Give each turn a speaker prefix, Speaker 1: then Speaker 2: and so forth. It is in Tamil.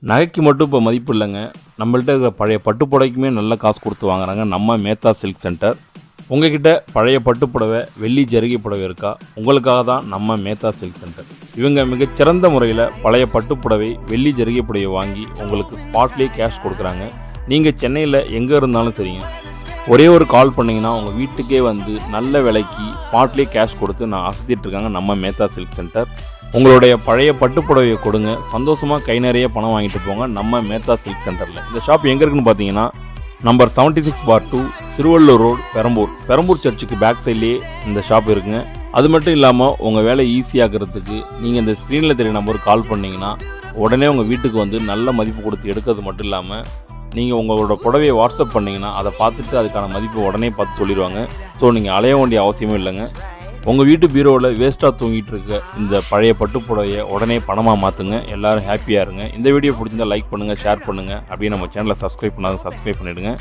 Speaker 1: நகைக்கு மட்டும் இப்போ மதிப்பு இல்லைங்க. நம்மள்ட்ட இருக்கிற பழைய பட்டு புடவைக்குமே நல்ல காசு கொடுத்து வாங்குறாங்க நம்ம மேத்தா சில்க் சென்டர். உங்ககிட்ட பழைய பட்டு புடவை, வெள்ளி ஜரிகை புடவை இருக்கா? உங்களுக்காக தான் நம்ம மேத்தா சில்க் சென்டர். இவங்க மிகச்சிறந்த முறையில் பழைய பட்டு புடவை, வெள்ளி ஜரிகை புடவை வாங்கி உங்களுக்கு ஸ்பாட்லேயே கேஷ் கொடுக்குறாங்க. நீங்கள் சென்னையில் எங்கே இருந்தாலும் சரிங்க, ஒரே ஒரு கால் பண்ணிங்கன்னா உங்கள் வீட்டுக்கே வந்து நல்ல விலைக்கு ஸ்பாட்லேயே கேஷ் கொடுத்து நான் அசத்திட்டுருக்காங்க நம்ம மேத்தா சில்க் சென்டர். உங்களுடைய பழைய பட்டு புடவையை கொடுங்க, சந்தோஷமாக கை நிறைய பணம் வாங்கிட்டு போங்க நம்ம மேத்தா சில்க் சென்டரில். இந்த ஷாப் எங்கே இருக்குன்னு பார்த்தீங்கன்னா நம்பர் 76/2 சிறுவள்ளூர் ரோடு, பெரம்பூர் சர்ச்சுக்கு பேக் சைட்லேயே இந்த ஷாப் இருக்குங்க. அது மட்டும் இல்லாமல் உங்கள் வேலை ஈஸியாகிறதுக்கு நீங்கள் இந்த ஸ்க்ரீனில் தெரிய நம்பருக்கு கால் பண்ணிங்கன்னா உடனே உங்கள் வீட்டுக்கு வந்து நல்ல மதிப்பு கொடுத்து எடுக்கிறது மட்டும் இல்லாமல் நீங்கள் உங்களோட புடவையை வாட்ஸ்அப் பண்ணிங்கன்னா அதை பார்த்துட்டு அதுக்கான மதிப்பை உடனே பார்த்து சொல்லிடுவாங்க. ஸோ நீங்கள் அலைய வேண்டிய அவசியமும் இல்லைங்க. உங்கள் வீட்டு பீரோவில் வேஸ்ட்டாக தூங்கிட்டு இருக்க இந்த பழைய பட்டு புடவையை உடனே பணமாக மாற்றுங்க. எல்லோரும் ஹாப்பியாக இருங்க. இந்த வீடியோ பிடிச்சிருந்தால் லைக் பண்ணுங்கள், ஷேர் பண்ணுங்கள். அப்படியே நம்ம சேனலை சப்ஸ்கிரைப் பண்ணாத சப்ஸ்கிரைப் பண்ணிவிடுங்க.